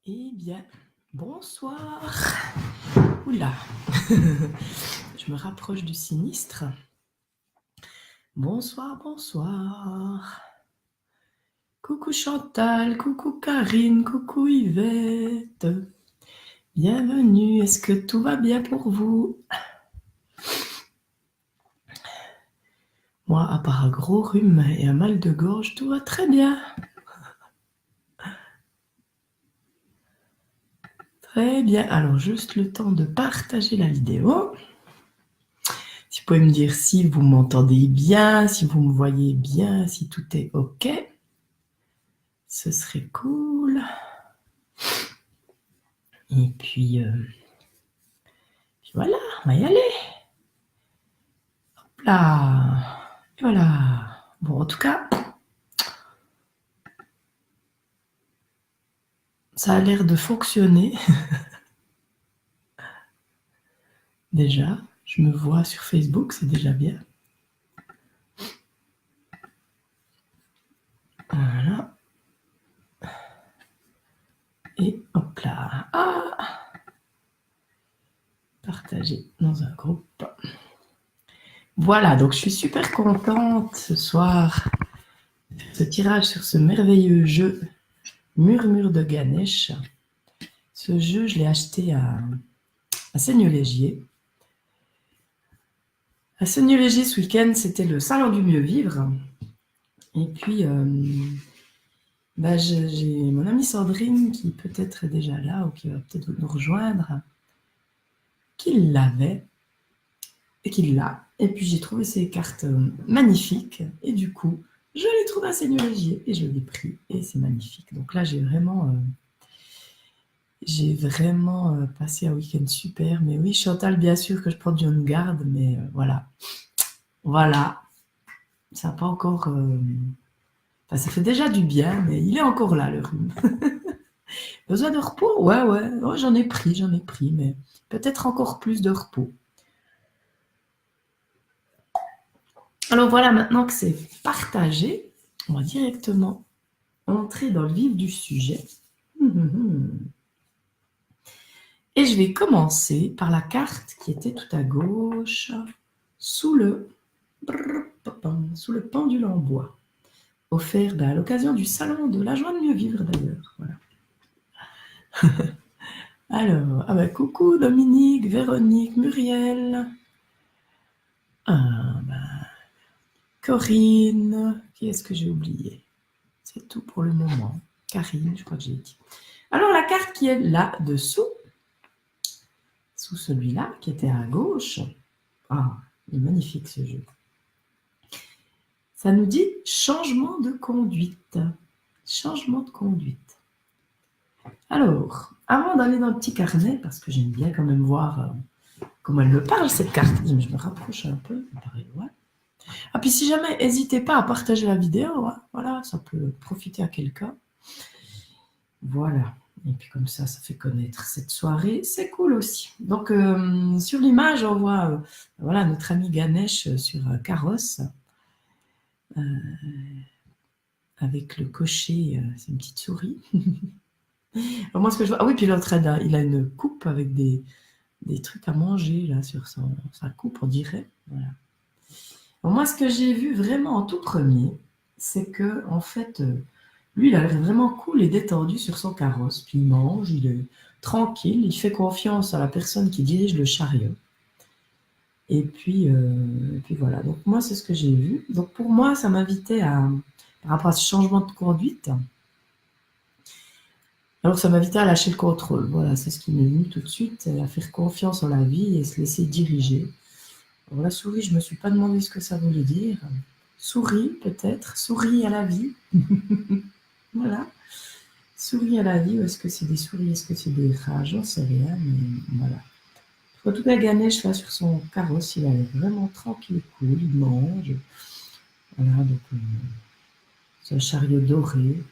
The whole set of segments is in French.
Eh bien, bonsoir. Oula, je me rapproche du sinistre. Bonsoir, bonsoir. Coucou Chantal, coucou Karine, coucou Yvette. Bienvenue, est-ce que tout va bien pour vous? Moi, à part un gros rhume et un mal de gorge, tout va très bien. Très bien, alors juste le temps de partager la vidéo. Si vous pouvez me dire si vous m'entendez bien, si vous me voyez bien, si tout est OK, ce serait cool. Et puis voilà, on va y aller. Hop là. Et voilà. Bon, en tout cas, ça a l'air de fonctionner. Déjà, je me vois sur Facebook, c'est déjà bien. Voilà. Et hop là. Ah, partager dans un groupe. Voilà, donc je suis super contente ce soir de faire ce tirage sur ce merveilleux jeu Murmure de Ganesh. Ce jeu, je l'ai acheté à Seigneur-Légier. À Seigneur-Légier, ce week-end, c'était le salon du mieux vivre. Et puis, j'ai mon amie Sandrine qui peut-être est déjà là ou qui va peut-être nous rejoindre, qui l'avait et qui l'a. Et puis j'ai trouvé ces cartes magnifiques et du coup, je l'ai trouvé à Seigneur-Légier et je l'ai pris et c'est magnifique. Donc là, j'ai vraiment passé un week-end super. Mais oui, Chantal, bien sûr que je prends du on garde, mais voilà. Voilà. Ça n'a pas encore... Enfin, ça fait déjà du bien, mais il est encore là, le rhume. Besoin de repos? Ouais. Oh, j'en ai pris, mais peut-être encore plus de repos. Alors voilà, maintenant que c'est partagé, on va directement entrer dans le vif du sujet. Et je vais commencer par la carte qui était tout à gauche, sous le pendule en bois, offert à l'occasion du salon de la joie de mieux vivre d'ailleurs. Voilà. Alors, coucou Dominique, Véronique, Muriel, Corinne, qui est-ce que j'ai oublié? C'est tout pour le moment. Karine, je crois que j'ai dit. Alors, la carte qui est là-dessous, sous celui-là, qui était à gauche. Ah, il est magnifique ce jeu. Ça nous dit changement de conduite. Changement de conduite. Alors, avant d'aller dans le petit carnet, parce que j'aime bien quand même voir comment elle me parle, cette carte. Je me rapproche un peu. Ouais. Ah, puis si jamais, n'hésitez pas à partager la vidéo. Hein. Voilà, ça peut profiter à quelqu'un. Voilà. Et puis comme ça fait connaître cette soirée. C'est cool aussi. Donc, sur l'image, on voit voilà, notre ami Ganesh sur un carrosse. Avec le cocher, c'est une petite souris. Alors moi, ce que je vois... Ah oui, puis l'autre, il a une coupe avec des trucs à manger là sur sa coupe, on dirait. Voilà. Alors moi, ce que j'ai vu vraiment en tout premier, c'est que en fait, lui, il a l'air vraiment cool et détendu sur son carrosse. Puis il mange, il est tranquille, il fait confiance à la personne qui dirige le chariot. Et puis voilà. Donc moi, c'est ce que j'ai vu. Donc pour moi, ça m'invitait par rapport à ce changement de conduite. Alors ça m'invitait à lâcher le contrôle. Voilà, c'est ce qui m'est venu tout de suite, à faire confiance en la vie et se laisser diriger. Alors la souris, je ne me suis pas demandé ce que ça voulait dire. Souris, peut-être. Souris à la vie. Voilà. Souris à la vie, ou est-ce que c'est des souris, est-ce que c'est des rats? J'en sais rien, mais voilà. En tout cas, Ganesh, là, sur son carrosse, il a l'air vraiment tranquille et cool, il mange. Voilà, donc c'est un chariot doré.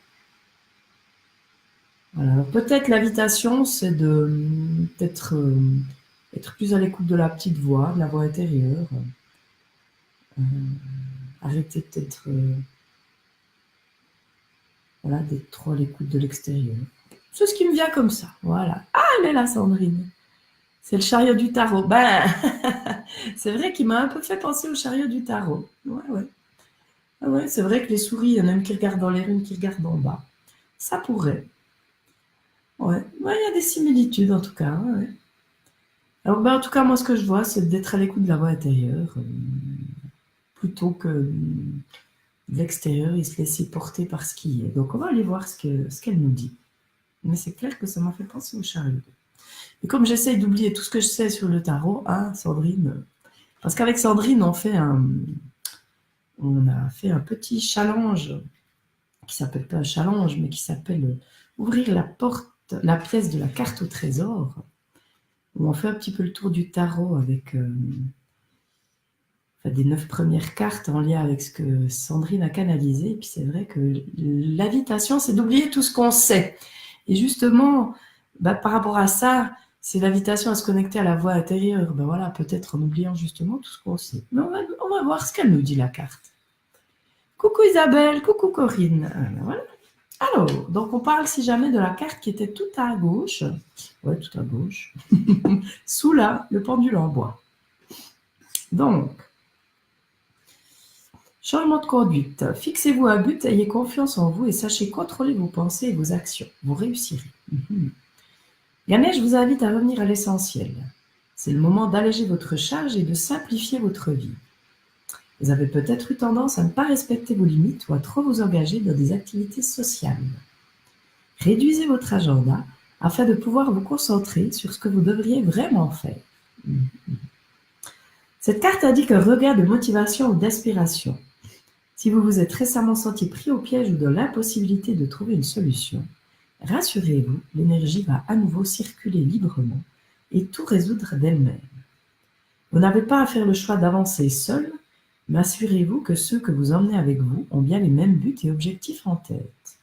Voilà, alors peut-être l'invitation, c'est de peut-être être plus à l'écoute de la petite voix, de la voix intérieure. Arrêter peut-être voilà, d'être trop à l'écoute de l'extérieur. C'est ce qui me vient comme ça. Voilà. Ah, elle est là, Sandrine. C'est le chariot du tarot. Ben, c'est vrai qu'il m'a un peu fait penser au chariot du tarot. Ouais, ouais. Ah ouais, c'est vrai que les souris, il y en a une qui regarde dans l'air, une qui regarde en bas. Ça pourrait. Ouais, ouais, il y a des similitudes en tout cas. Ouais. Alors, ben, en tout cas, moi, ce que je vois, c'est d'être à l'écoute de la voix intérieure plutôt que de l'extérieur et se laisser porter par ce qui est. Donc, on va aller voir ce qu'elle nous dit. Mais c'est clair que ça m'a fait penser au chariot. Et comme j'essaye d'oublier tout ce que je sais sur le tarot, hein, Sandrine, parce qu'avec Sandrine, on a fait un petit challenge qui s'appelle pas un challenge, mais qui s'appelle ouvrir la pièce de la carte au trésor, où on fait un petit peu le tour du tarot avec des 9 premières cartes en lien avec ce que Sandrine a canalisé. Et puis c'est vrai que l'invitation, c'est d'oublier tout ce qu'on sait. Et justement, par rapport à ça, c'est l'invitation à se connecter à la voix intérieure. Ben voilà, peut-être en oubliant justement tout ce qu'on sait. Mais on va voir ce qu'elle nous dit, la carte. Coucou Isabelle, coucou Corinne. Voilà. Alors, donc on parle si jamais de la carte qui était tout à gauche. Ouais, tout à gauche. Sous là, le pendule en bois. Donc, changement de conduite. Fixez-vous un but, ayez confiance en vous et sachez contrôler vos pensées et vos actions. Vous réussirez. Ganesh vous invite à revenir à l'essentiel. C'est le moment d'alléger votre charge et de simplifier votre vie. Vous avez peut-être eu tendance à ne pas respecter vos limites ou à trop vous engager dans des activités sociales. Réduisez votre agenda afin de pouvoir vous concentrer sur ce que vous devriez vraiment faire. Cette carte indique un regain de motivation ou d'inspiration. Si vous vous êtes récemment senti pris au piège ou dans l'impossibilité de trouver une solution, rassurez-vous, l'énergie va à nouveau circuler librement et tout résoudre d'elle-même. Vous n'avez pas à faire le choix d'avancer seul, mais assurez-vous que ceux que vous emmenez avec vous ont bien les mêmes buts et objectifs en tête.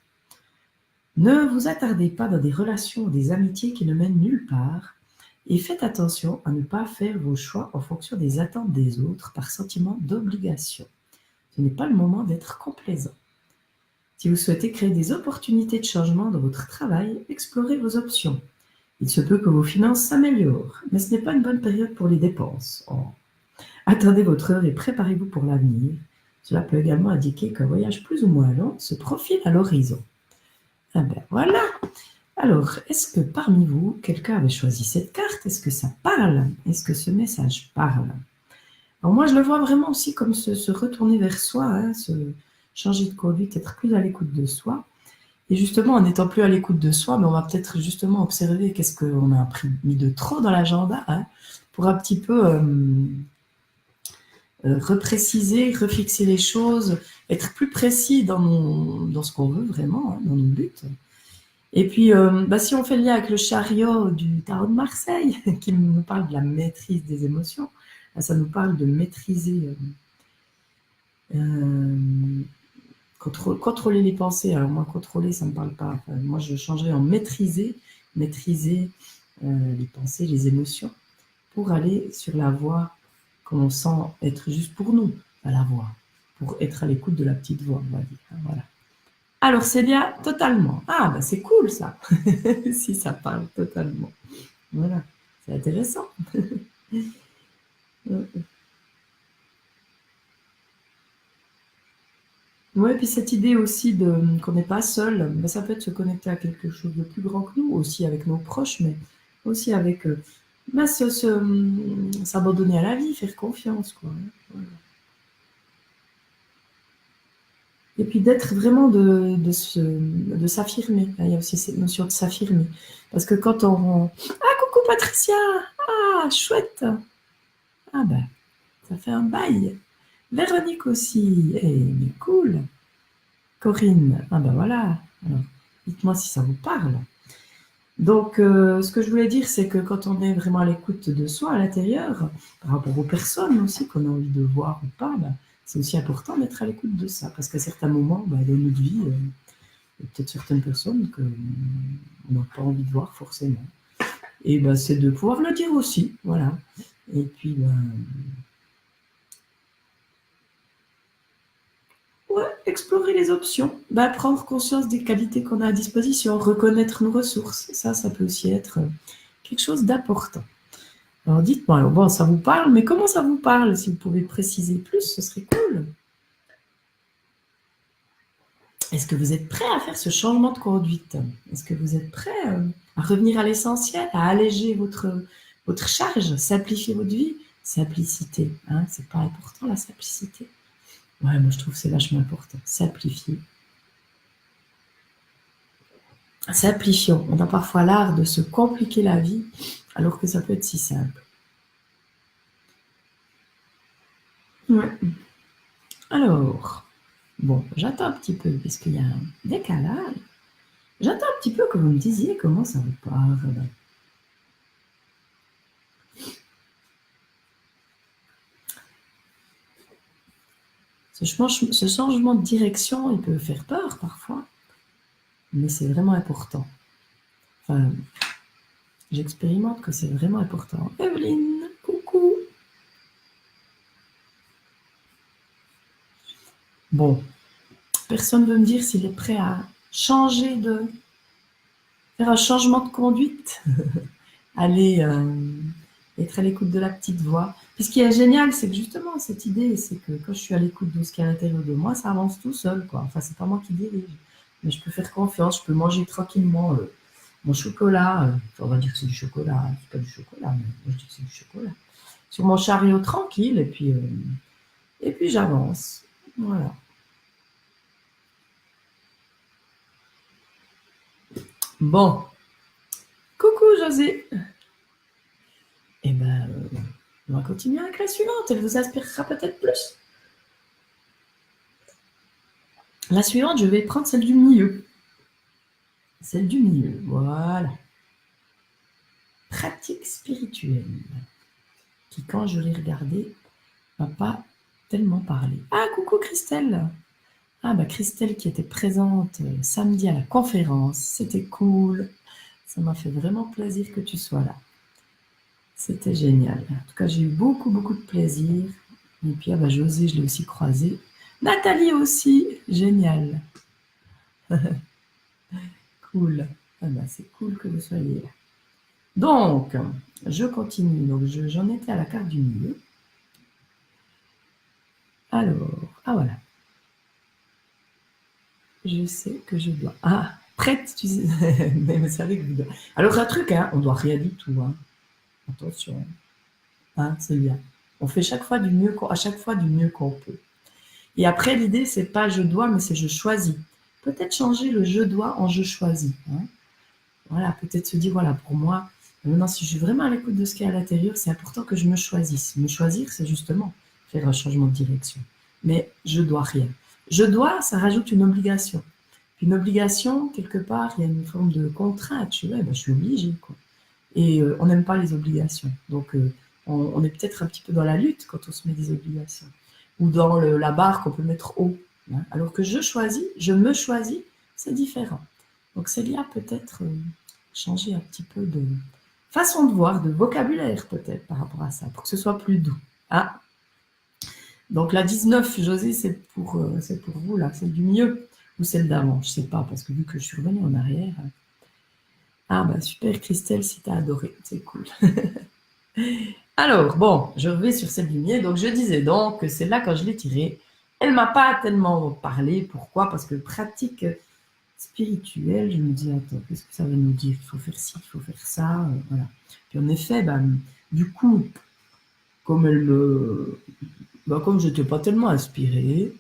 Ne vous attardez pas dans des relations ou des amitiés qui ne mènent nulle part et faites attention à ne pas faire vos choix en fonction des attentes des autres par sentiment d'obligation. Ce n'est pas le moment d'être complaisant. Si vous souhaitez créer des opportunités de changement dans votre travail, explorez vos options. Il se peut que vos finances s'améliorent, mais ce n'est pas une bonne période pour les dépenses. Attendez votre heure et préparez-vous pour l'avenir. Cela peut également indiquer qu'un voyage plus ou moins long se profile à l'horizon. Ah ben voilà. Alors, est-ce que parmi vous, quelqu'un avait choisi cette carte? Est-ce que ça parle? Est-ce que ce message parle? Alors moi, je le vois vraiment aussi comme se retourner vers soi, hein, se changer de conduite, être plus à l'écoute de soi. Et justement, en n'étant plus à l'écoute de soi, mais on va peut-être justement observer qu'est-ce qu'on a mis de trop dans l'agenda, hein, pour un petit peu repréciser, refixer les choses, être plus précis dans ce qu'on veut vraiment, hein, dans nos buts. Et puis, si on fait le lien avec le chariot du tarot de Marseille, qui nous parle de la maîtrise des émotions, ça nous parle de maîtriser, contrôler les pensées. Alors moi, contrôler, ça ne me parle pas. Enfin, moi, je changerais en maîtriser les pensées, les émotions, pour aller sur la voie qu'on sent être juste pour nous, à la voie, pour être à l'écoute de la petite voix, on va dire. Voilà. Alors, c'est bien totalement. Ah, ben c'est cool ça, si ça parle totalement. Voilà, c'est intéressant. Oui, puis cette idée aussi qu'on n'est pas seul, ben ça peut être se connecter à quelque chose de plus grand que nous, aussi avec nos proches, mais aussi avec s'abandonner à la vie, faire confiance, quoi. Voilà. Et puis d'être vraiment de s'affirmer. Il y a aussi cette notion de s'affirmer. Parce que quand on... Ah, coucou Patricia! Ah, chouette! Ah ben, ça fait un bail. Véronique aussi. Eh, mais cool! Corinne. Ah ben voilà. Alors, dites-moi si ça vous parle. Donc, ce que je voulais dire, c'est que quand on est vraiment à l'écoute de soi, à l'intérieur, par rapport aux personnes aussi qu'on a envie de voir ou pas, c'est aussi important d'être à l'écoute de ça. Parce qu'à certains moments dans notre vie, il y a peut-être certaines personnes qu'on n'a pas envie de voir forcément. Et c'est de pouvoir le dire aussi, voilà. Et puis, ouais, explorer les options, prendre conscience des qualités qu'on a à disposition, reconnaître nos ressources. Ça peut aussi être quelque chose d'important. Alors dites-moi, bon, ça vous parle, mais comment ça vous parle? Si vous pouvez préciser plus, ce serait cool. Est-ce que vous êtes prêt à faire ce changement de conduite? Est-ce que vous êtes prêt à revenir à l'essentiel, à alléger votre charge, simplifier votre vie? Simplicité, hein, c'est pas important la simplicité? Ouais, moi je trouve que c'est vachement important. Simplifier. Simplifions. On a parfois l'art de se compliquer la vie, alors que ça peut être si simple. Ouais. Alors, bon, j'attends un petit peu, parce qu'il y a un décalage. J'attends un petit peu que vous me disiez comment ça vous parle. Ce changement de direction, il peut faire peur parfois, mais c'est vraiment important. Enfin, j'expérimente que c'est vraiment important. Evelyne, coucou. Bon, personne ne veut me dire s'il est prêt à faire un changement de conduite, aller être à l'écoute de la petite voix. Puis ce qui est génial, c'est que justement, cette idée, c'est que quand je suis à l'écoute de ce qui est à l'intérieur de moi, ça avance tout seul, quoi. Enfin, c'est pas moi qui dirige, mais je peux faire confiance, je peux manger tranquillement mon chocolat. On va dire que c'est du chocolat, c'est pas du chocolat, mais moi je dis que c'est du chocolat. Sur mon chariot tranquille, et puis j'avance. Voilà. Bon. Coucou José. Eh ben, on va continuer avec la suivante. Elle vous inspirera peut-être plus. La suivante, je vais prendre celle du milieu. Celle du milieu, voilà. Pratique spirituelle. Qui, quand je l'ai regardée, m'a pas tellement parlé. Ah, coucou Christelle. Ah, Christelle qui était présente samedi à la conférence. C'était cool. Ça m'a fait vraiment plaisir que tu sois là. C'était génial. En tout cas, j'ai eu beaucoup, beaucoup de plaisir. Et puis, José, je l'ai aussi croisé. Nathalie aussi, génial. Cool. C'est cool que vous soyez là. Donc, je continue. Donc, j'en étais à la carte du milieu. Alors, voilà. Je sais que je dois. Ah, prête, tu sais. Mais vous savez que vous doit. Alors, un truc, hein, on ne doit rien du tout. Hein. Attention. Hein, c'est bien. On fait à chaque fois du mieux qu'on peut. Et après, l'idée, c'est pas je dois, mais c'est je choisis. Peut-être changer le je dois en je choisis. Hein. Voilà, peut-être se dire, voilà, pour moi, maintenant, si je suis vraiment à l'écoute de ce qui est à l'intérieur, c'est important que je me choisisse. Me choisir, c'est justement faire un changement de direction. Mais je dois rien. Je dois, ça rajoute une obligation. Une obligation, quelque part, il y a une forme de contrainte. Je suis obligée, quoi. Et on n'aime pas les obligations. Donc, on est peut-être un petit peu dans la lutte quand on se met des obligations. Ou dans la barre qu'on peut mettre haut. Hein. Alors que je me choisis, c'est différent. Donc, c'est lié à peut-être changer un petit peu de façon de voir, de vocabulaire peut-être par rapport à ça, pour que ce soit plus doux. Ah. Donc, la 19, José, c'est pour vous, là, celle du milieu ou celle d'avant, je ne sais pas, parce que vu que je suis revenue en arrière. Ah, super, Christelle, si tu as adoré, c'est cool. Alors, bon, je reviens sur celle du milieu. Donc, je disais donc que celle-là, quand je l'ai tirée, elle ne m'a pas tellement parlé. Pourquoi? Parce que pratique spirituelle, je me dis, attends, qu'est-ce que ça veut nous dire? Il faut faire ci, il faut faire ça, voilà. Puis en effet, du coup, comme comme je n'étais pas tellement inspirée,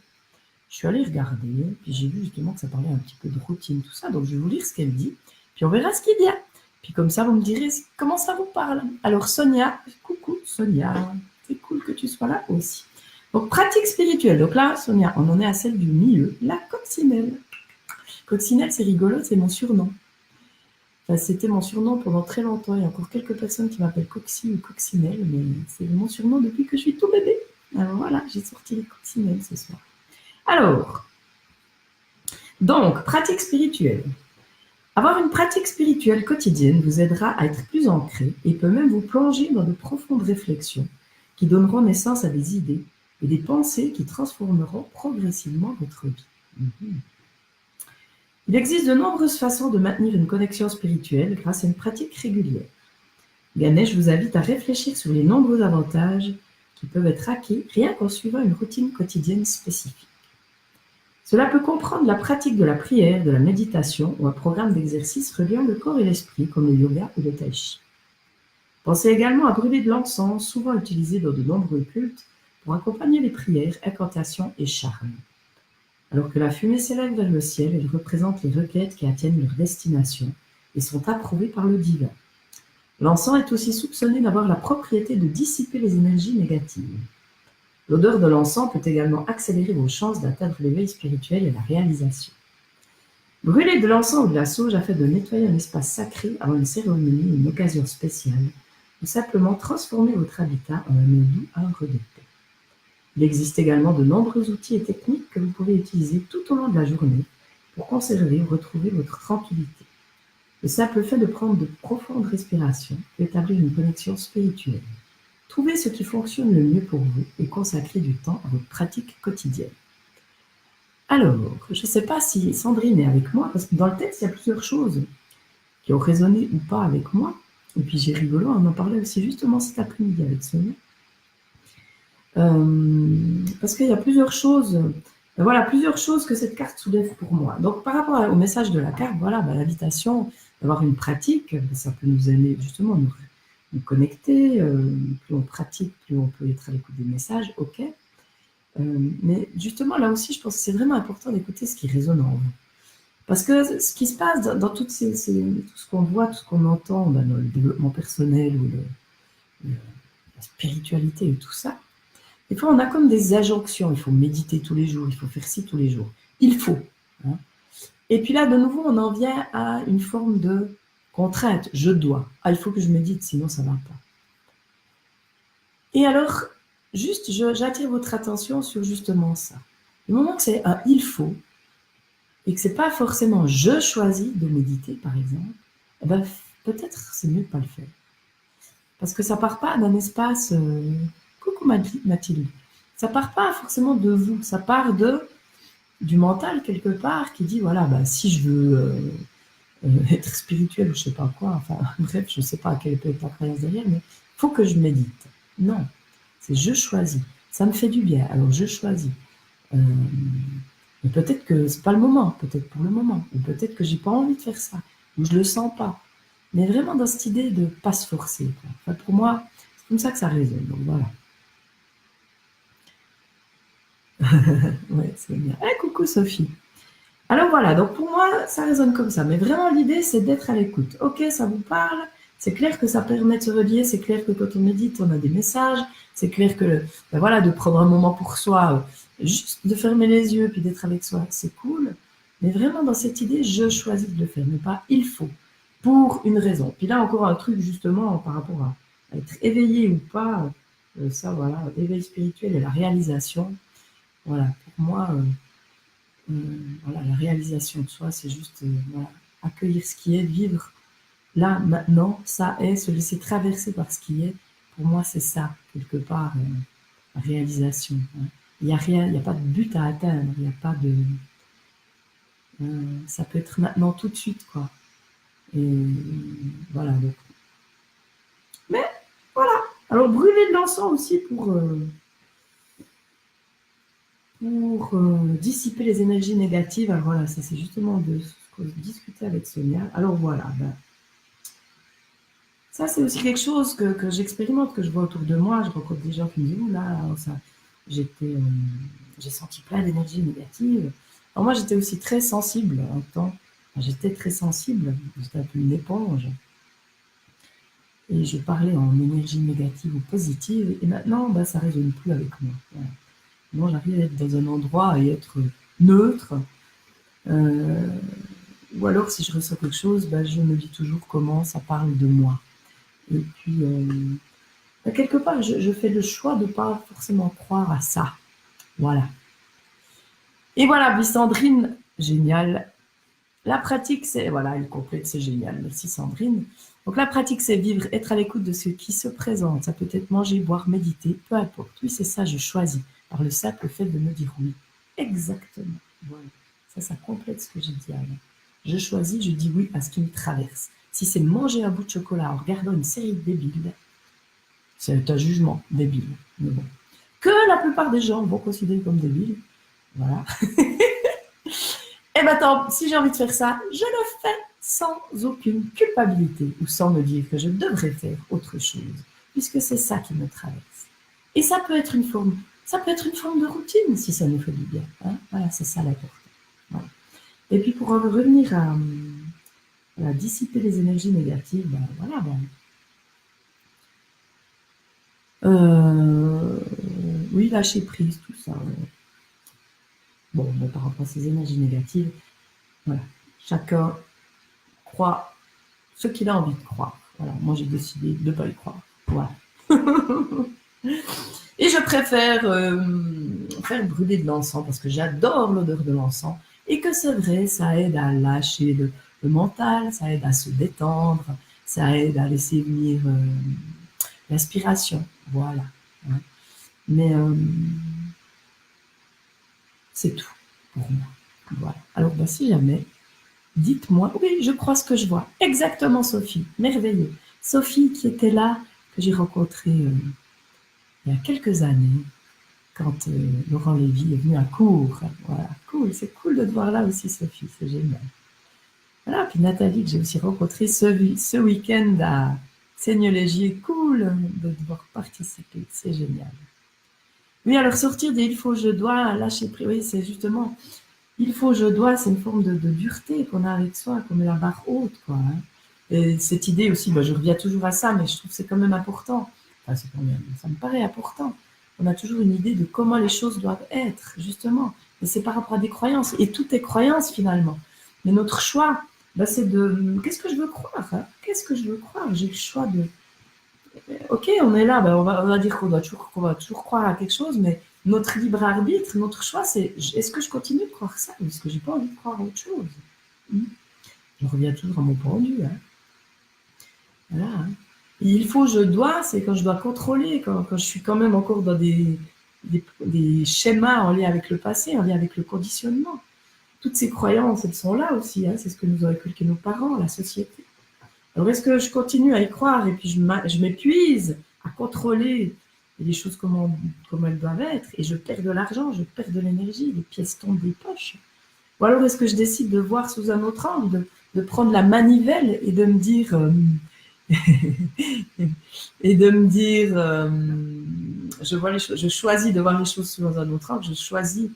je suis allée regarder, puis j'ai vu justement que ça parlait un petit peu de routine, tout ça. Donc, je vais vous lire ce qu'elle dit, puis on verra ce qu'il y a. Puis comme ça, vous me direz comment ça vous parle. Alors Sonia, coucou Sonia, c'est cool que tu sois là aussi. Donc pratique spirituelle. Donc là, Sonia, on en est à celle du milieu, la coccinelle. Coccinelle, c'est rigolo, c'est mon surnom. Enfin, c'était mon surnom pendant très longtemps. Il y a encore quelques personnes qui m'appellent Coxy ou Coccinelle, mais c'est mon surnom depuis que je suis tout bébé. Alors voilà, j'ai sorti les coccinelles ce soir. Alors, donc, pratique spirituelle. Avoir une pratique spirituelle quotidienne vous aidera à être plus ancré et peut même vous plonger dans de profondes réflexions qui donneront naissance à des idées et des pensées qui transformeront progressivement votre vie. Il existe de nombreuses façons de maintenir une connexion spirituelle grâce à une pratique régulière. Ganesh vous invite à réfléchir sur les nombreux avantages qui peuvent être acquis rien qu'en suivant une routine quotidienne spécifique. Cela peut comprendre la pratique de la prière, de la méditation ou un programme d'exercice reliant le corps et l'esprit comme le yoga ou le tai chi. Pensez également à brûler de l'encens, souvent utilisé dans de nombreux cultes, pour accompagner les prières, incantations et charmes. Alors que la fumée s'élève vers le ciel, elle représente les requêtes qui atteignent leur destination et sont approuvées par le divin. L'encens est aussi soupçonné d'avoir la propriété de dissiper les énergies négatives. L'odeur de l'encens peut également accélérer vos chances d'atteindre l'éveil spirituel et la réalisation. Brûler de l'encens ou de la sauge afin de nettoyer un espace sacré avant une cérémonie ou une occasion spéciale, ou simplement transformer votre habitat en un lieu doux à un de paix. Il existe également de nombreux outils et techniques que vous pouvez utiliser tout au long de la journée pour conserver ou retrouver votre tranquillité. Le simple fait de prendre de profondes respirations peut établir une connexion spirituelle. Trouvez ce qui fonctionne le mieux pour vous et consacrez du temps à votre pratique quotidienne. Alors, je ne sais pas si Sandrine est avec moi, parce que dans le texte, il y a plusieurs choses qui ont résonné ou pas avec moi. Et puis j'ai rigolé, on en parlait aussi justement cet après-midi avec Sonia. Parce qu'il y a plusieurs choses, voilà, plusieurs choses que cette carte soulève pour moi. Donc par rapport au message de la carte, voilà, l'invitation d'avoir une pratique, ça peut nous aider justement à nous connecter. Plus on pratique, plus on peut être à l'écoute des messages, ok. Mais justement, là aussi, je pense que c'est vraiment important d'écouter ce qui résonne en vous. Parce que ce qui se passe dans tout ce qu'on voit, tout ce qu'on entend dans le développement personnel ou la spiritualité et tout ça, des fois, on a comme des injonctions. Il faut méditer tous les jours, il faut faire ci tous les jours. Il faut. Hein. Et puis là, de nouveau, on en vient à une forme de contrainte. Je dois. Ah, il faut que je médite, sinon ça ne va pas. Et alors, juste, j'attire votre attention sur justement ça. Du moment que c'est un « il faut », et que ce n'est pas forcément « je choisis de méditer », par exemple, eh ben, peut-être c'est mieux de ne pas le faire. Parce que ça ne part pas d'un espace... Coucou Mathilde. Ça ne part pas forcément de vous, ça part du mental quelque part qui dit, voilà, si je veux être spirituel ou je ne sais pas quoi, enfin bref, je ne sais pas quelle peut être la croyance derrière, mais il faut que je médite. Non, c'est je choisis. Ça me fait du bien, alors je choisis. Mais peut-être que ce n'est pas le moment, peut-être pour le moment, ou peut-être que je n'ai pas envie de faire ça, ou je ne le sens pas. Mais vraiment dans cette idée de ne pas se forcer. Enfin, pour moi, c'est comme ça que ça résonne, donc voilà. Ouais, c'est bien. Hey, coucou Sophie. Alors voilà, donc pour moi, ça résonne comme ça. Mais vraiment, l'idée, c'est d'être à l'écoute. Ok, ça vous parle. C'est clair que ça permet de se relier. C'est clair que quand on médite, on a des messages. C'est clair que, voilà, de prendre un moment pour soi, juste de fermer les yeux puis d'être avec soi, c'est cool. Mais vraiment, dans cette idée, je choisis de le faire, mais pas il faut, pour une raison. Puis là, encore un truc, justement, par rapport à être éveillé ou pas, ça, voilà, l'éveil spirituel et la réalisation. Voilà, pour moi, voilà, la réalisation de soi, c'est juste voilà, accueillir ce qui est, vivre là, maintenant, ça est, se laisser traverser par ce qui est. Pour moi, c'est ça, quelque part, la réalisation. Hein. Il n'y a rien, il n'y a pas de but à atteindre, il n'y a pas de... ça peut être maintenant, tout de suite, quoi. Et voilà, donc. Mais, voilà. Alors, brûler de l'encens aussi pour dissiper les énergies négatives. Alors voilà, ça c'est justement de ce que je discutais avec Sonia. Alors voilà, ça c'est aussi quelque chose que j'expérimente, que je vois autour de moi. Je rencontre des gens qui me disent, oh là, j'ai senti plein d'énergie négative. Alors moi j'étais aussi très sensible un temps. J'étais très sensible, j'étais un peu une éponge. Et je parlais en énergie négative ou positive. Et maintenant, ça ne résonne plus avec moi. Voilà. Moi, j'arrive à être dans un endroit et être neutre. Ou alors, si je ressens quelque chose, je me dis toujours comment ça parle de moi. Et puis, quelque part, je fais le choix de ne pas forcément croire à ça. Voilà. Et voilà, Sandrine, génial. La pratique, c'est... Voilà, elle complète, c'est génial. Merci Sandrine. Donc la pratique, c'est vivre, être à l'écoute de ce qui se présente. Ça peut être manger, boire, méditer, peu importe. Oui, c'est ça, je choisis. Par le simple fait de me dire oui. Exactement. Voilà. Ça complète ce que j'ai dit avant. Je choisis, je dis oui à ce qui me traverse. Si c'est manger un bout de chocolat en regardant une série de débiles, c'est un jugement débile. Mais bon. Que la plupart des gens vont considérer comme débile. Voilà. Et maintenant, si j'ai envie de faire ça, je le fais sans aucune culpabilité ou sans me dire que je devrais faire autre chose, puisque c'est ça qui me traverse. Et ça peut être une forme de routine si ça nous fait du bien. Hein, voilà, c'est ça l'important. Voilà. Et puis pour en revenir à dissiper les énergies négatives, ben voilà, oui, lâcher prise, tout ça. Bon, mais par rapport à ces énergies négatives, voilà, chacun croit ce qu'il a envie de croire. Voilà, moi j'ai décidé de ne pas y croire. Voilà. Et je préfère faire brûler de l'encens parce que j'adore l'odeur de l'encens et que c'est vrai, ça aide à lâcher le mental, ça aide à se détendre, ça aide à laisser venir l'inspiration. Voilà. Hein. Mais c'est tout pour moi. Voilà. Alors, ben, si jamais, dites-moi, oui, je crois ce que je vois. Exactement, Sophie. Merveilleux. Sophie qui était là, que j'ai rencontrée il y a quelques années, quand Laurent Lévy est venu à Cours. Voilà, cool, c'est cool de te voir là aussi, Sophie, c'est génial. Voilà, puis Nathalie, que j'ai aussi rencontrée ce week-end à Seigneur-Légier, cool de devoir participer, c'est génial. Oui, alors sortir des il faut, je dois, lâcher prise, oui, c'est justement, il faut, je dois, c'est une forme de dureté qu'on a avec soi, qu'on met la barre haute, quoi. Hein. Et cette idée aussi, je reviens toujours à ça, mais je trouve que c'est quand même important. Enfin, c'est quand même, ça me paraît important. On a toujours une idée de comment les choses doivent être, justement. Et c'est par rapport à des croyances. Et tout est croyance, finalement. Mais notre choix, c'est de... Qu'est-ce que je veux croire hein. Qu'est-ce que je veux croire. J'ai le choix de... Ok, on est là, on va dire qu'on va toujours croire à quelque chose, mais notre libre arbitre, notre choix, c'est est-ce que je continue de croire ça ou est-ce que j'ai pas envie de croire autre chose Je reviens toujours à mon pendu. Hein. Voilà. Hein. Il faut, je dois, c'est quand je dois contrôler, quand je suis quand même encore dans des schémas en lien avec le passé, en lien avec le conditionnement. Toutes ces croyances, elles sont là aussi, hein, c'est ce que nous ont inculqué nos parents, la société. Alors est-ce que je continue à y croire et puis je m'épuise à contrôler les choses comme elles doivent être et je perds de l'argent, je perds de l'énergie, les pièces tombent des poches. Ou alors est-ce que je décide de voir sous un autre angle, de prendre la manivelle et de me dire... et de me dire, je choisis de voir les choses sous un autre angle, je choisis,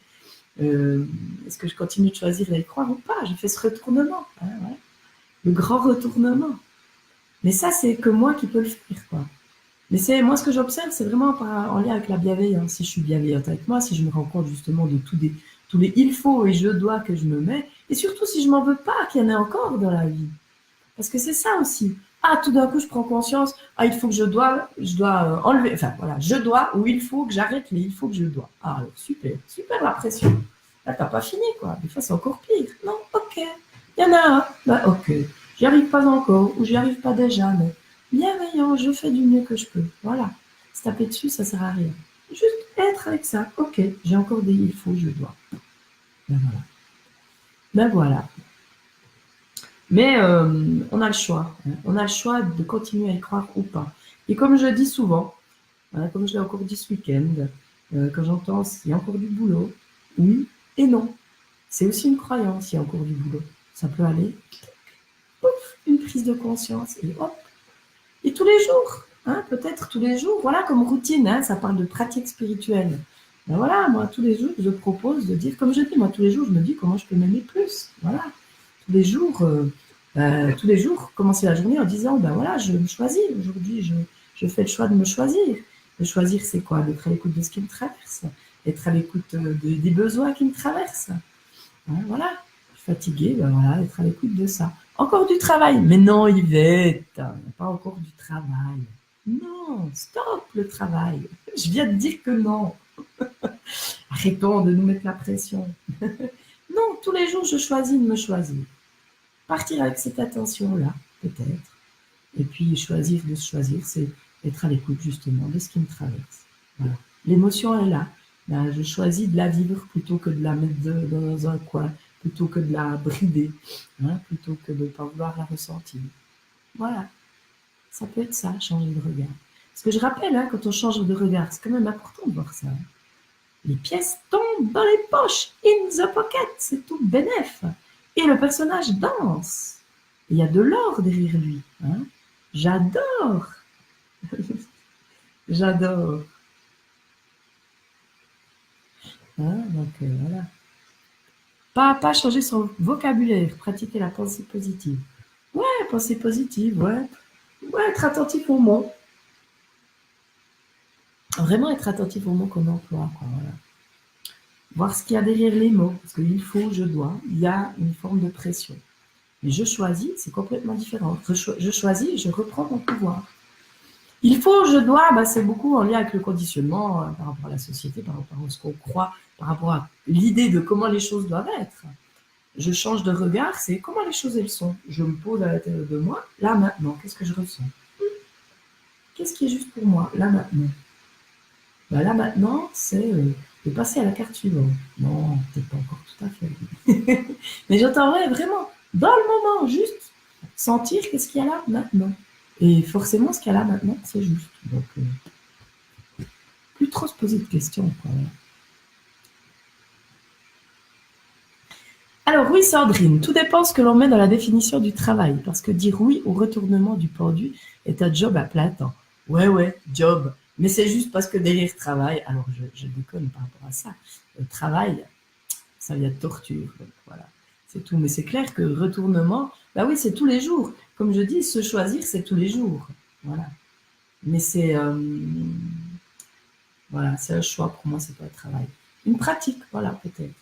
est-ce que je continue de choisir à y croire ou pas? Je fais ce retournement, hein, ouais. Le grand retournement. Mais ça, c'est que moi qui peux le faire, quoi. Mais moi, ce que j'observe, c'est vraiment en lien avec la bienveillance. Si je suis bienveillante avec moi, si je me rends compte justement de tous les il faut et je dois que je me mets, et surtout si je m'en veux pas qu'il y en ait encore dans la vie. Parce que c'est ça aussi. Ah, tout d'un coup, je prends conscience, il faut que je dois enlever, enfin voilà, je dois, ou il faut que j'arrête mais il faut que je dois. Ah, alors, super la pression. Là, t'as pas fini, quoi. Des fois, c'est encore pire. Non, ok. Il y en a un, ok. J'y arrive pas encore, ou j'y arrive pas déjà, mais bienveillant, je fais du mieux que je peux. Voilà. Se taper dessus, ça sert à rien. Juste être avec ça. Ok, j'ai encore des il faut, je dois. Ben voilà. Mais on a le choix. Hein. On a le choix de continuer à y croire ou pas. Et comme je dis souvent, hein, comme je l'ai encore dit ce week-end, quand j'entends s'il y a encore du boulot, oui et non. C'est aussi une croyance, il y a encore du boulot. Ça peut aller, pouf, une prise de conscience et hop. Et tous les jours, hein, peut-être tous les jours, voilà, comme routine, hein, ça parle de pratique spirituelle. Ben voilà, moi, tous les jours, je propose de dire, comme je dis, moi, tous les jours, je me dis comment je peux m'aimer plus. Voilà. Tous les jours, commencer la journée en disant, ben voilà, je me choisis. Aujourd'hui, je fais le choix de me choisir. De choisir, c'est quoi? D'être à l'écoute de ce qui me traverse. D'être à l'écoute des besoins qui me traversent. Hein, voilà. Je suis fatiguée, ben voilà, être à l'écoute de ça. Encore du travail. Mais non, Yvette, pas encore du travail. Non, stop le travail. Je viens de dire que non. Arrêtons de nous mettre la pression. Non, tous les jours, je choisis de me choisir. Partir avec cette attention-là, peut-être. Et puis, choisir de se choisir, c'est être à l'écoute, justement, de ce qui me traverse. Voilà. L'émotion est là. Ben, je choisis de la vivre plutôt que de la mettre dans un coin, plutôt que de la brider, hein, plutôt que de ne pas vouloir la ressentir. Voilà, ça peut être ça, changer de regard. Parce que je rappelle, hein, quand on change de regard, c'est quand même important de voir ça. Hein. Les pièces tombent dans les poches, in the pocket, c'est tout bénef. Et le personnage danse. Il y a de l'or derrière lui. Hein. J'adore. J'adore. Hein, donc voilà. Pas à pas changer son vocabulaire, pratiquer la pensée positive. Ouais, pensée positive, ouais. Ouais, être attentif aux mots. Vraiment être attentif aux mots qu'on emploie, quoi, voilà. Voir ce qu'il y a derrière les mots, parce qu'il faut, je dois, il y a une forme de pression. Mais je choisis, c'est complètement différent. Je choisis, je reprends mon pouvoir. Il faut, je dois, bah, c'est beaucoup en lien avec le conditionnement par rapport à la société, par rapport à ce qu'on croit, par rapport à l'idée de comment les choses doivent être. Je change de regard, c'est comment les choses elles sont. Je me pose à l'intérieur de moi, là maintenant, qu'est-ce que je ressens? Qu'est-ce qui est juste pour moi, là maintenant? Bah, là maintenant, c'est de passer à la carte suivante. Non, peut-être pas encore tout à fait. Mais j'entendrais vraiment, dans le moment, juste sentir qu'est-ce qu'il y a là maintenant. Et forcément, ce qu'il y a là maintenant, c'est juste. Donc, plus trop se poser de questions. Quoi. Alors oui, Sandrine, tout dépend ce que l'on met dans la définition du travail, parce que dire oui au retournement du pendu est un job à plein temps. Ouais, job. Mais c'est juste parce que derrière travail, alors je déconne par rapport à ça, le travail, ça vient de torture, donc voilà, c'est tout. Mais c'est clair que retournement, bah oui, c'est tous les jours. Comme je dis, se choisir, c'est tous les jours. Voilà. Mais c'est voilà, c'est un choix pour moi, c'est pas un travail. Une pratique, voilà, peut-être.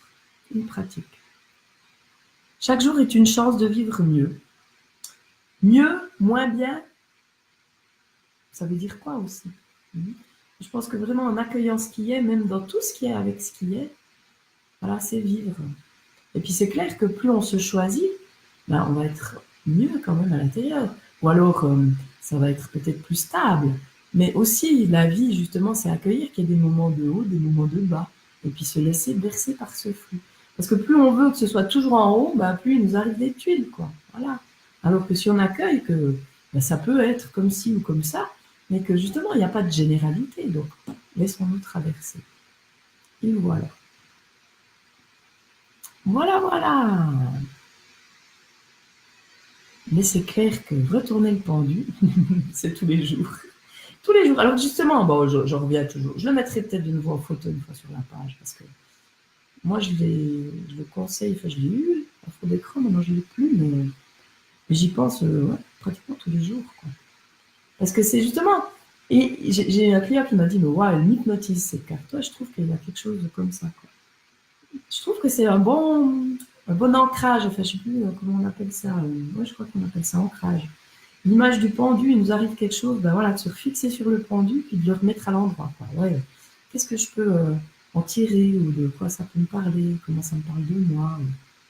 Une pratique. Chaque jour est une chance de vivre mieux. Mieux, moins bien, ça veut dire quoi aussi? Je pense que vraiment en accueillant ce qui est, même dans tout ce qui est avec ce qui est, voilà, c'est vivre. Et puis c'est clair que plus on se choisit, ben, on va être mieux quand même à l'intérieur. Ou alors, ça va être peut-être plus stable. Mais aussi, la vie, justement, c'est accueillir qu'il y ait des moments de haut, des moments de bas. Et puis se laisser bercer par ce flux. Parce que plus on veut que ce soit toujours en haut, ben, plus il nous arrive des tuiles, quoi. Voilà. Alors que si on accueille que ben, ça peut être comme ci ou comme ça, mais que justement, il n'y a pas de généralité. Donc, laissons-nous traverser. Et voilà. Voilà. Mais c'est clair que retourner le pendu, c'est tous les jours. Tous les jours. Alors justement, bon, j'en reviens toujours. Je le mettrai peut-être de nouveau en photo une fois sur la page, parce que moi, je le conseille, enfin, je l'ai eu en fond d'écran, maintenant je ne l'ai plus, mais j'y pense ouais, pratiquement tous les jours. Quoi. Parce que c'est justement... Et j'ai un client qui m'a dit, mais ouais, elle hypnotise ces cartes. Toi, je trouve qu'il y a quelque chose comme ça. Quoi. Je trouve que c'est un bon ancrage. Enfin, je ne sais plus comment on appelle ça. Moi, je crois qu'on appelle ça ancrage. L'image du pendu, il nous arrive quelque chose, ben voilà, de se fixer sur le pendu, puis de le remettre à l'endroit. Ouais. Qu'est-ce que je peux en tirer, ou de quoi ça peut me parler, comment ça me parle de moi,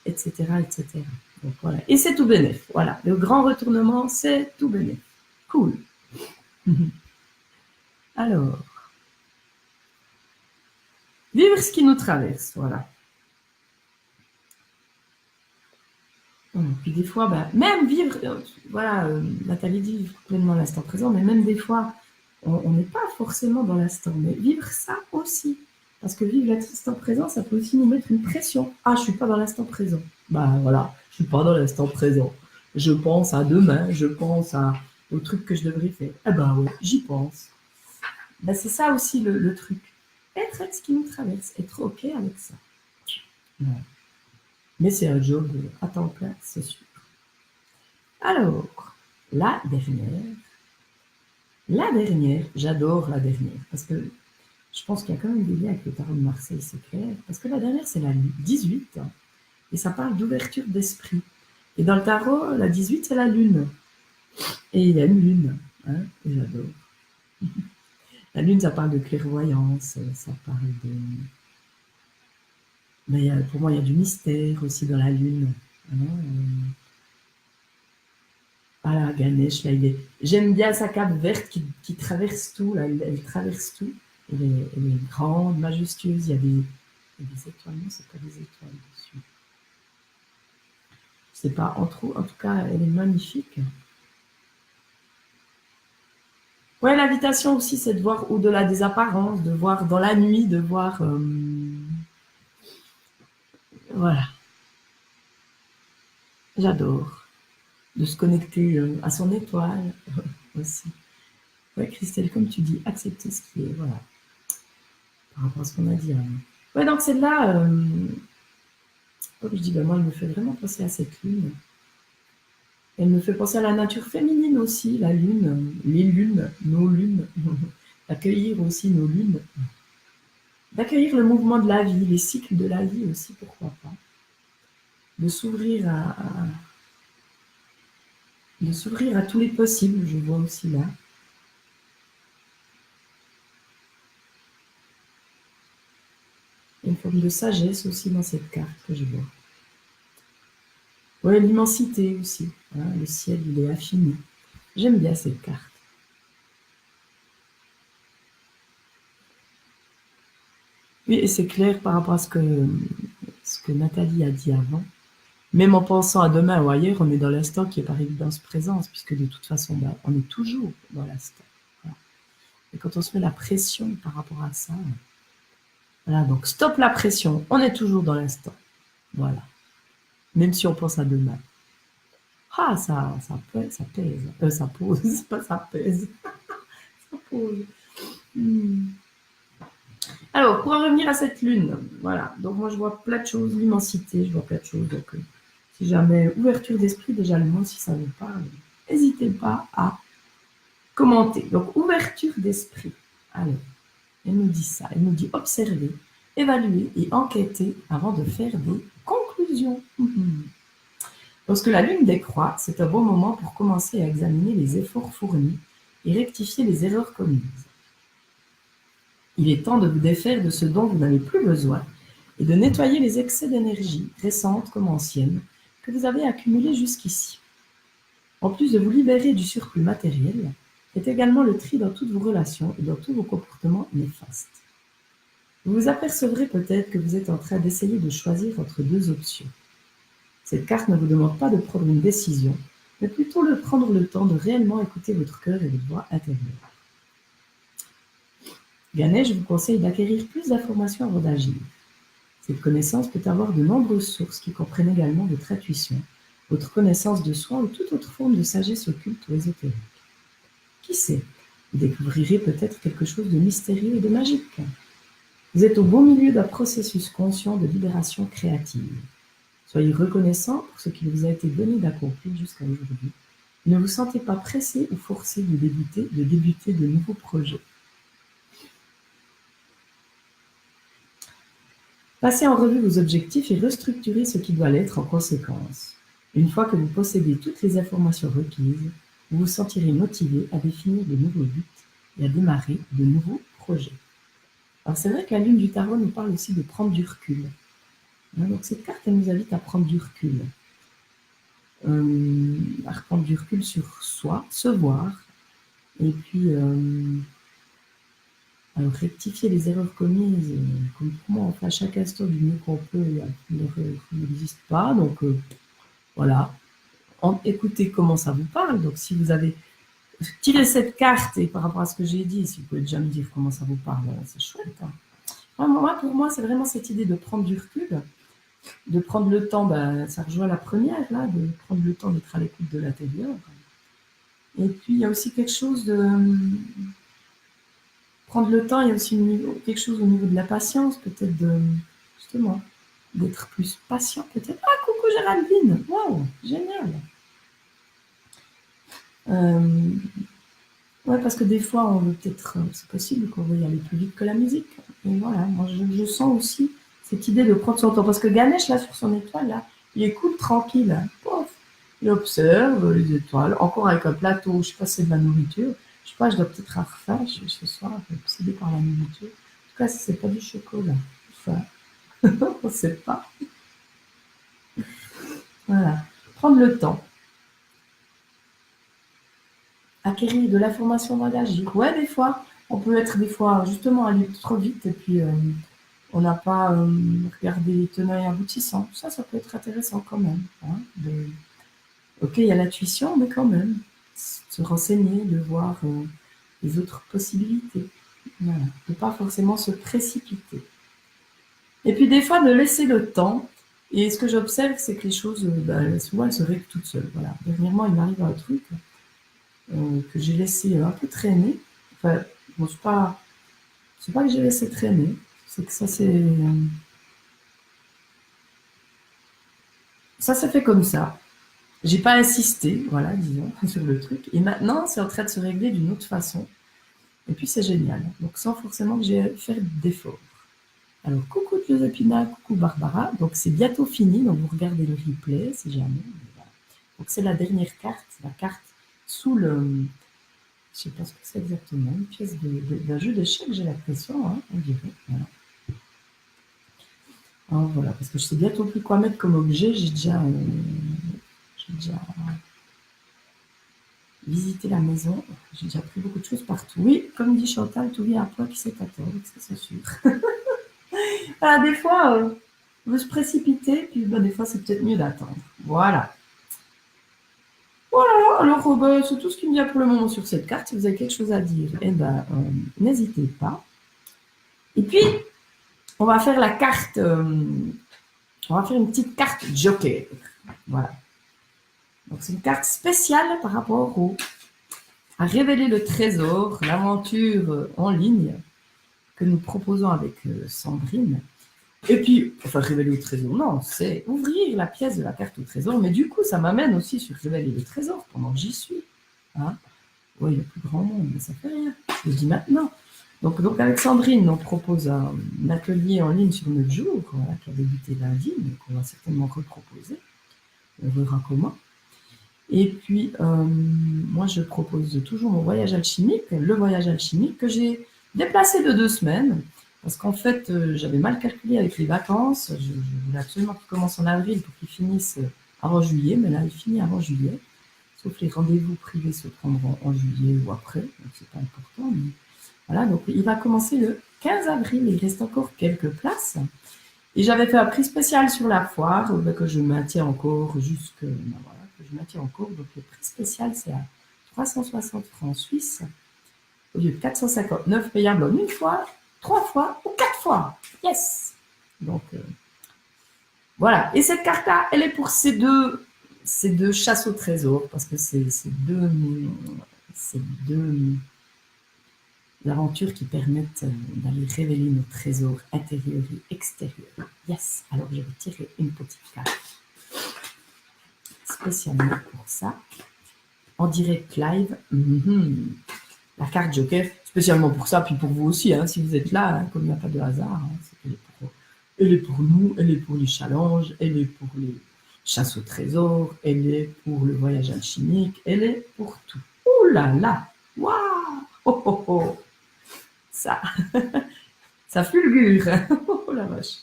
etc., etc. Donc voilà. Et c'est tout bénef. Voilà. Le grand retournement, c'est tout bénef. Cool. Alors, vivre ce qui nous traverse, voilà. Puis des fois, ben, même vivre, voilà, Nathalie dit vivre pleinement l'instant présent, mais même des fois, on n'est pas forcément dans l'instant, mais vivre ça aussi. Parce que vivre l'instant présent, ça peut aussi nous mettre une pression. Ah, je suis pas dans l'instant présent. Bah voilà, je suis pas dans l'instant présent. Je pense à demain, je pense au truc que je devrais faire. Eh ben ouais, j'y pense. Ben, c'est ça aussi le truc. Être avec ce qui nous traverse, être OK avec ça. Ouais. Mais c'est un job à temps plein, c'est sûr. Alors, la dernière, j'adore la dernière, parce que je pense qu'il y a quand même des liens avec le tarot de Marseille, c'est clair, parce que la dernière, c'est la 18, et ça parle d'ouverture d'esprit. Et dans le tarot, la 18, c'est la lune. Et il y a une lune, hein, et j'adore. La lune, ça parle de clairvoyance, ça parle de... Mais pour moi, il y a du mystère aussi dans la lune. Hein, voilà, Ganesh, là, j'aime bien sa cape verte qui traverse tout, là, elle traverse tout. Elle est grande, majestueuse, il y a des étoiles, non, c'est pas des étoiles dessus. C'est pas en tout cas, elle est magnifique. Ouais, l'invitation aussi, c'est de voir au-delà des apparences, de voir dans la nuit, de voir... voilà, j'adore. De se connecter à son étoile aussi. Ouais, Christelle, comme tu dis, accepter ce qui est, voilà, par rapport à ce qu'on a dit. Ouais, donc celle-là, comme je dis, ben moi, elle me fait vraiment penser à cette lune. Elle me fait penser à la nature féminine aussi, la lune, les lunes, nos lunes. Accueillir aussi nos lunes. D'accueillir le mouvement de la vie, les cycles de la vie aussi, pourquoi pas. De s'ouvrir à tous les possibles, je vois aussi là. Il y a une forme de sagesse aussi dans cette carte que je vois. Oui, l'immensité aussi. Hein, le ciel, il est infini. J'aime bien cette carte. Oui, et c'est clair par rapport à ce que Nathalie a dit avant. Même en pensant à demain ou ailleurs, on est dans l'instant qui est par évidence présence, puisque de toute façon, ben, on est toujours dans l'instant. Voilà. Et quand on se met la pression par rapport à ça, voilà, donc stop la pression, on est toujours dans l'instant. Voilà. Même si on pense à demain. Ah, ça pèse. Ça pose, pas ça pèse. Ça pose. Alors, pour en revenir à cette lune, voilà. Donc, moi, je vois plein de choses, l'immensité, je vois plein de choses. Donc, si jamais ouverture d'esprit, déjà le mot, si ça vous parle, n'hésitez pas à commenter. Donc, ouverture d'esprit. Alors, elle nous dit ça. Elle nous dit observer, évaluer et enquêter avant de faire des conclusions. Lorsque la lune décroît, c'est un bon moment pour commencer à examiner les efforts fournis et rectifier les erreurs commises. Il est temps de vous défaire de ce dont vous n'avez plus besoin et de nettoyer les excès d'énergie, récentes comme anciennes, que vous avez accumulés jusqu'ici. En plus de vous libérer du surplus matériel, faites également le tri dans toutes vos relations et dans tous vos comportements néfastes. Vous vous apercevrez peut-être que vous êtes en train d'essayer de choisir entre deux options. Cette carte ne vous demande pas de prendre une décision, mais plutôt de prendre le temps de réellement écouter votre cœur et votre voix intérieure. Ganesh vous conseille d'acquérir plus d'informations avant d'agir. Cette connaissance peut avoir de nombreuses sources qui comprennent également votre intuition, votre connaissance de soi ou toute autre forme de sagesse occulte ou ésotérique. Qui sait, vous découvrirez peut-être quelque chose de mystérieux et de magique. Vous êtes au beau milieu d'un processus conscient de libération créative. Soyez reconnaissant pour ce qu'il vous a été donné d'accomplir jusqu'à aujourd'hui. Ne vous sentez pas pressé ou forcé de débuter de nouveaux projets. Passez en revue vos objectifs et restructurez ce qui doit l'être en conséquence. Une fois que vous possédez toutes les informations requises, vous vous sentirez motivé à définir de nouveaux buts et à démarrer de nouveaux projets. Alors c'est vrai que la lune du tarot nous parle aussi de prendre du recul. Donc cette carte, elle nous invite à prendre du recul. À prendre du recul sur soi, se voir, et puis alors, rectifier les erreurs commises, comme pour moi, on fait à chaque instant du mieux qu'on peut, l'erreur n'existe pas, donc voilà. Écoutez comment ça vous parle, donc si vous avez tiré cette carte, et par rapport à ce que j'ai dit, si vous pouvez déjà me dire comment ça vous parle, c'est chouette. Hein. Pour moi, c'est vraiment cette idée de prendre du recul, de prendre le temps, ça rejoint la première, là, de prendre le temps d'être à l'écoute de l'intérieur. Et puis, il y a aussi quelque chose de... Prendre le temps, il y a aussi quelque chose au niveau de la patience, peut-être justement, d'être plus patient, peut-être. Ah, coucou Géraldine! Waouh, génial! Ouais, parce que des fois, on veut peut-être, c'est possible qu'on veuille aller plus vite que la musique. Et voilà, moi, je sens aussi cette idée de prendre son temps. Parce que Ganesh, là, sur son étoile, là, il écoute tranquille. Hein. Pouf, il observe les étoiles, encore avec un plateau, je ne sais pas si c'est de la nourriture. Je sais pas, je dois peut-être avoir faim ce soir, je suis obsédée par la nourriture. En tout cas, si c'est pas du chocolat, enfin, on ne sait pas. Voilà, prendre le temps. Acquérir de l'information avant d'agir. Ouais, des fois, on peut être des fois justement aller trop vite et puis On n'a pas regardé les tenants et aboutissants. Ça peut être intéressant quand même. Hein, ok, il y a l'intuition, mais quand même, se renseigner, de voir les autres possibilités. Voilà. Ne pas forcément se précipiter. Et puis des fois, de laisser le temps. Et ce que j'observe, c'est que les choses, souvent, elles se règlent toutes seules. Voilà. Dernièrement, il m'arrive un truc que j'ai laissé un peu traîner. Enfin, bon, c'est pas que j'ai laissé traîner. C'est que ça s'est fait comme ça. J'ai pas insisté, voilà, disons, sur le truc. Et maintenant, c'est en train de se régler d'une autre façon. Et puis, c'est génial. Donc, sans forcément que j'ai fait d'efforts. Alors, coucou Giuseppina, coucou Barbara. Donc, c'est bientôt fini. Donc, vous regardez le replay, si jamais. Voilà. Donc, c'est la dernière carte. La carte sous le... Je sais pas ce que c'est exactement. Une pièce d'un jeu d'échecs, j'ai l'impression, hein, on dirait. Voilà. Alors, voilà, parce que je sais bientôt plus quoi mettre comme objet. J'ai déjà visité la maison. J'ai déjà pris beaucoup de choses partout. Oui, comme dit Chantal, tout vient à point qui s'est attendre, ça c'est sûr. Ah, des fois, on veut se précipiter, puis des fois, c'est peut-être mieux d'attendre. Voilà. Voilà, alors c'est tout ce qu'il me vient pour le moment sur cette carte. Si vous avez quelque chose à dire, n'hésitez pas. Et puis, on va faire la carte, on va faire une petite carte Joker. Voilà. Donc, c'est une carte spéciale par rapport à révéler le trésor, l'aventure en ligne que nous proposons avec Sandrine. Et puis, enfin, révéler le trésor, non, c'est ouvrir la pièce de la carte au trésor, mais du coup, ça m'amène aussi sur révéler le trésor pendant que j'y suis. Hein. Oui, il y a plus grand monde, mais ça fait rien. Je le dis maintenant. Donc avec Sandrine, on propose un atelier en ligne sur 9 jours, voilà, qui a débuté lundi, donc on va certainement reproposer. On verra comment. Et puis, moi, je propose toujours mon voyage alchimique, le voyage alchimique que j'ai déplacé de 2 semaines, parce qu'en fait, j'avais mal calculé avec les vacances. Je voulais absolument qu'il commence en avril pour qu'il finisse avant juillet, mais là, il finit avant juillet, sauf les rendez-vous privés se prendront en juillet ou après, donc c'est pas important. Mais voilà, donc il va commencer le 15 avril, il reste encore quelques places. Et j'avais fait un prix spécial sur la foire, que je maintiens encore jusque... voilà, je maintiens en cours. Donc le prix spécial, c'est à 360 francs suisses au lieu de 459 payable en une fois, 3 fois ou 4 fois. Yes! Donc voilà. Et cette carte-là, elle est pour ces deux chasses au trésor, parce que c'est deux aventures qui permettent d'aller révéler nos trésors intérieurs et extérieurs. Yes! Alors je vais tirer une petite carte spécialement pour ça, en direct live. La carte Joker, spécialement pour ça, puis pour vous aussi, hein, si vous êtes là, hein, comme il n'y a pas de hasard, hein, elle est pour nous, elle est pour les challenges, elle est pour les chasses au trésor, elle est pour le voyage alchimique, elle est pour tout. Ouh là là! Waouh! Oh oh oh! Ça, ça fulgure! Oh la vache!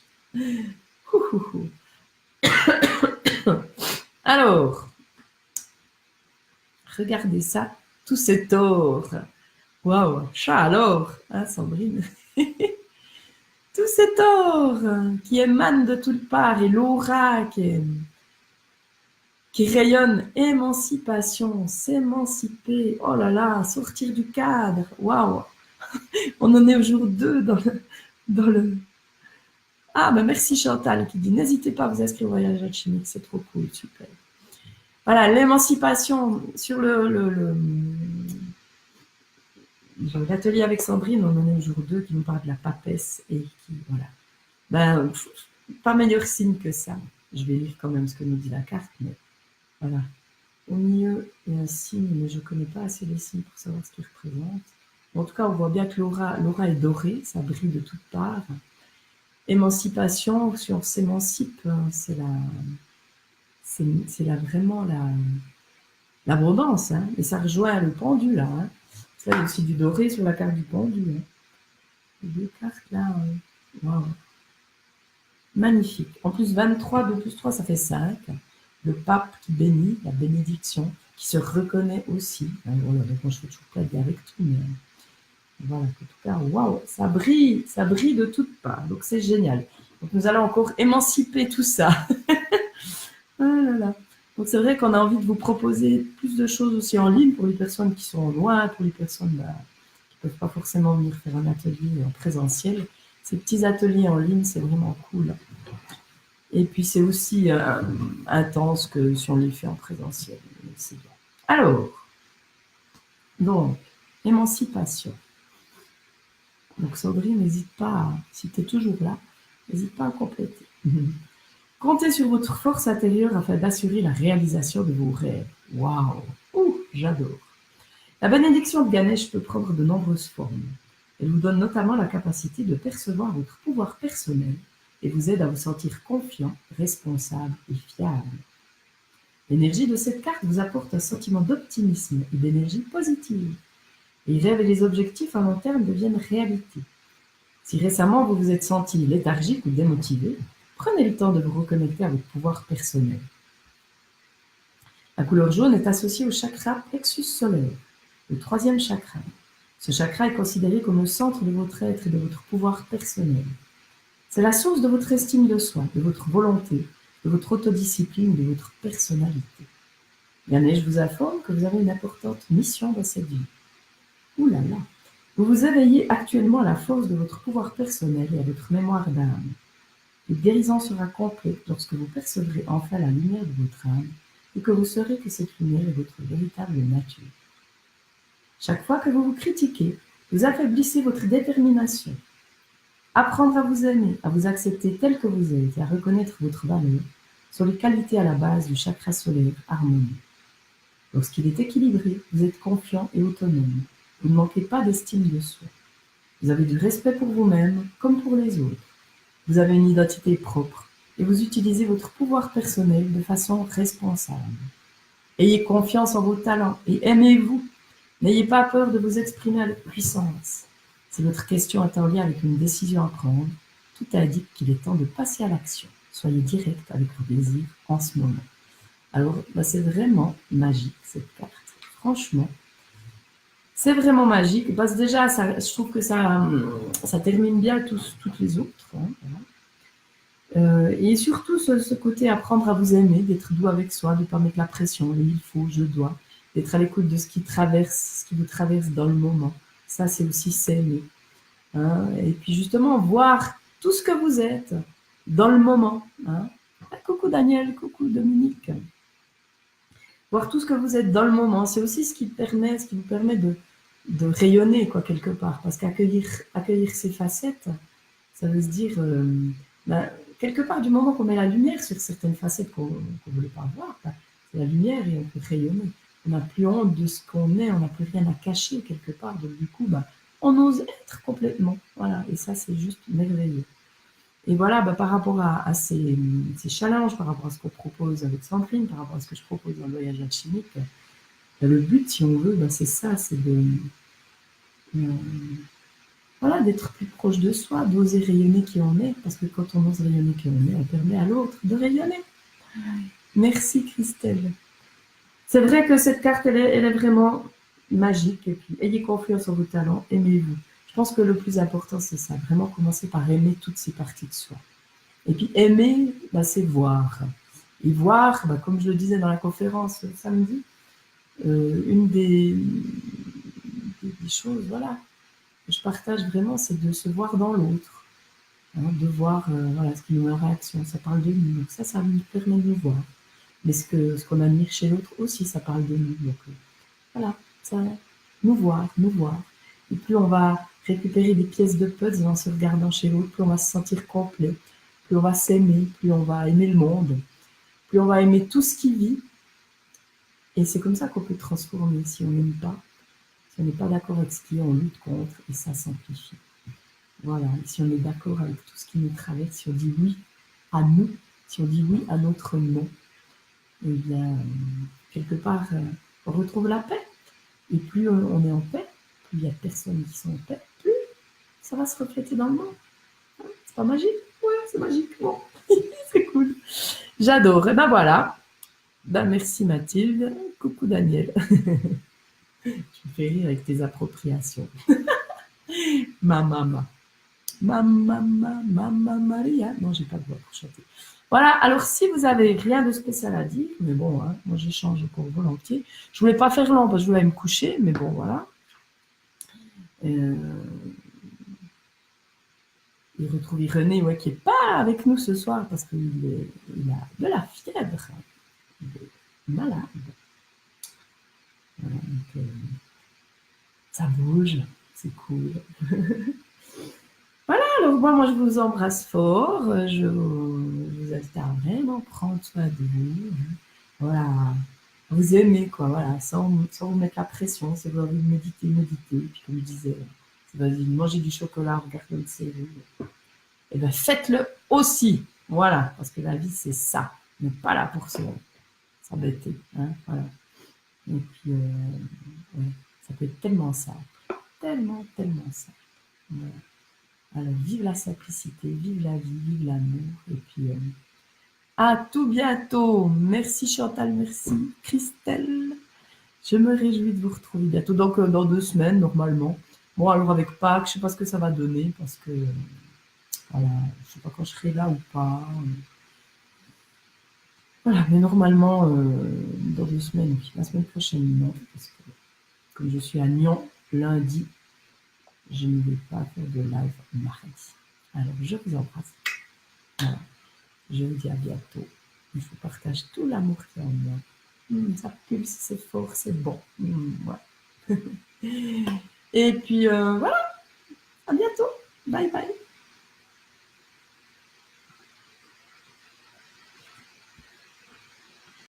Alors, regardez ça, tout cet or. Waouh, chat alors, hein, Sandrine. Tout cet or qui émane de toutes parts et l'aura qui rayonne émancipation, s'émanciper, oh là là, sortir du cadre. Waouh, on en est au jour 2 dans le... Ah, ben merci Chantal qui dit n'hésitez pas à vous inscrire au voyage alchimique, c'est trop cool, super. Voilà, l'émancipation sur l'atelier avec Sandrine, on en est au jour 2 qui nous parle de la papesse et qui, voilà. Ben, pas meilleur signe que ça. Je vais lire quand même ce que nous dit la carte, mais voilà. Au milieu, il y a un signe, mais je ne connais pas assez les signes pour savoir ce qu'il représente. En tout cas, on voit bien que l'aura est dorée, ça brille de toutes parts. Émancipation, si on s'émancipe, c'est vraiment l'abondance, hein. Et ça rejoint le pendu, là. Hein. Ça, il y a aussi du doré sur la carte du pendu. Hein. Les deux cartes, là, wow. Magnifique. En plus, 23, 2 plus 3, ça fait 5. Le pape qui bénit, la bénédiction, qui se reconnaît aussi. Voilà, donc moi, je fais toujours pas avec tout, mais Voilà, en tout cas, waouh, ça brille de toutes parts, donc c'est génial. Donc nous allons encore émanciper tout ça. Ah là là. Donc c'est vrai qu'on a envie de vous proposer plus de choses aussi en ligne pour les personnes qui sont loin, pour les personnes qui ne peuvent pas forcément venir faire un atelier en présentiel. Ces petits ateliers en ligne, c'est vraiment cool. Et puis c'est aussi intense que si on les fait en présentiel. C'est bien. Alors, donc, émancipation. Donc Sandrine, n'hésite pas, si tu es toujours là, n'hésite pas à compléter. Comptez sur votre force intérieure afin d'assurer la réalisation de vos rêves. Waouh! Ouh, j'adore. La bénédiction de Ganesh peut prendre de nombreuses formes. Elle vous donne notamment la capacité de percevoir votre pouvoir personnel et vous aide à vous sentir confiant, responsable et fiable. L'énergie de cette carte vous apporte un sentiment d'optimisme et d'énergie positive. Les rêves et les objectifs à long terme deviennent réalité. Si récemment vous vous êtes senti léthargique ou démotivé, prenez le temps de vous reconnecter à votre pouvoir personnel. La couleur jaune est associée au chakra plexus solaire, le 3e chakra. Ce chakra est considéré comme le centre de votre être et de votre pouvoir personnel. C'est la source de votre estime de soi, de votre volonté, de votre autodiscipline, de votre personnalité. Ganesh vous informe que vous avez une importante mission dans cette vie. Ouh là là! Vous vous éveillez actuellement à la force de votre pouvoir personnel et à votre mémoire d'âme. Le guérison sera complète lorsque vous percevrez enfin la lumière de votre âme et que vous saurez que cette lumière est votre véritable nature. Chaque fois que vous vous critiquez, vous affaiblissez votre détermination. Apprendre à vous aimer, à vous accepter tel que vous êtes et à reconnaître votre valeur sont les qualités à la base du chakra solaire harmonie. Lorsqu'il est équilibré, vous êtes confiant et autonome. Vous ne manquez pas d'estime de soi. Vous avez du respect pour vous-même comme pour les autres. Vous avez une identité propre et vous utilisez votre pouvoir personnel de façon responsable. Ayez confiance en vos talents et aimez-vous. N'ayez pas peur de vous exprimer avec puissance. Si votre question est en lien avec une décision à prendre, tout indique qu'il est temps de passer à l'action. Soyez direct avec vos désirs en ce moment. Alors, c'est vraiment magique cette carte. Franchement, c'est vraiment magique. Parce que déjà, je trouve que ça termine bien toutes les autres. Hein, voilà. Et surtout, ce côté apprendre à vous aimer, d'être doux avec soi, de ne pas mettre la pression, le il faut, je dois, d'être à l'écoute de ce qui vous traverse dans le moment. Ça, c'est aussi s'aimer. Hein. Et puis justement, voir tout ce que vous êtes dans le moment. Hein. Ah, coucou Daniel, coucou Dominique. Voir tout ce que vous êtes dans le moment, c'est aussi ce qui vous permet de rayonner, quoi, quelque part. Parce qu'accueillir ces facettes, ça veut se dire, quelque part, du moment qu'on met la lumière sur certaines facettes qu'on ne voulait pas voir, c'est la lumière et on peut rayonner. On n'a plus honte de ce qu'on est, on n'a plus rien à cacher, quelque part. Donc, du coup, on ose être complètement. Voilà, et ça, c'est juste merveilleux. Et voilà, par rapport à ces challenges, par rapport à ce qu'on propose avec Sandrine, par rapport à ce que je propose dans le voyage alchimique, le but, si on veut, c'est ça, c'est d'être plus proche de soi, d'oser rayonner qui on est, parce que quand on ose rayonner qui on est, on permet à l'autre de rayonner. Merci Christelle. C'est vrai que cette carte, elle est vraiment magique, et puis ayez confiance en vos talents, aimez-vous. Je pense que le plus important, c'est ça, vraiment commencer par aimer toutes ces parties de soi. Et puis aimer, c'est voir. Et voir, comme je le disais dans la conférence samedi, une des choses, voilà, que je partage vraiment, c'est de se voir dans l'autre. Hein, de voir ce qui nous met en réaction. Ça parle de nous, donc ça nous permet de nous voir. Mais ce qu'on admire chez l'autre aussi, ça parle de nous. Donc voilà, ça, nous voir. Et plus on va récupérer des pièces de puzzle en se regardant chez l'autre, plus on va se sentir complet, plus on va s'aimer, plus on va aimer le monde, plus on va aimer tout ce qui vit. Et c'est comme ça qu'on peut transformer. Si on n'aime pas, si on n'est pas d'accord avec ce qui est, on lutte contre et ça s'amplifie. Voilà, et si on est d'accord avec tout ce qui nous traverse, si on dit oui à nous, si on dit oui à notre non, eh bien, quelque part, on retrouve la paix. Et plus on est en paix, plus il y a personnes qui sont en paix, plus ça va se refléter dans le monde. C'est pas magique? Ouais, c'est magique. Bon, c'est cool. J'adore. Et voilà. Merci Mathilde. Coucou Daniel. Tu me fais rire avec tes appropriations. Ma maman. Mamma Maria. Non, j'ai pas de voix pour chanter. Voilà, alors si vous avez rien de spécial à dire, mais bon, hein, moi j'échange pour volontiers. Je voulais pas faire long parce que je voulais me coucher, mais bon, voilà. Il retrouve René, ouais, qui est pas avec nous ce soir parce qu'il a de la fièvre. Il est malade. Voilà, donc, ça bouge, c'est cool. Voilà, alors moi je vous embrasse fort. Je vous invite à vraiment prendre soin de vous. Voilà, vous aimez, quoi, voilà, sans vous mettre la pression. Si vous avez envie de méditer, méditez. Puis comme je disais, si vous avez envie de manger du chocolat, regarder une série, et bien faites-le aussi. Voilà, parce que la vie c'est ça. On n'est pas là pour s'embêter. Hein, voilà. Et puis, ouais, ça peut être tellement simple. Tellement, tellement simple. Voilà. Alors, vive la simplicité, vive la vie, vive l'amour. Et puis, à tout bientôt. Merci Chantal, merci Christelle. Je me réjouis de vous retrouver bientôt. Donc, dans 2 semaines, normalement. Bon, alors avec Pâques, je ne sais pas ce que ça va donner parce que, voilà, je ne sais pas quand je serai là ou pas. Voilà, mais normalement, dans 2 semaines, oui. La semaine prochaine, non. Parce que, comme je suis à Nyon lundi, je ne vais pas faire de live mardi. Alors, je vous embrasse. Voilà. Je vous dis à bientôt. Je vous partage tout l'amour qu'il y a en moi. Ça pulse, c'est fort, c'est bon. Ouais. Et puis, voilà. À bientôt. Bye bye.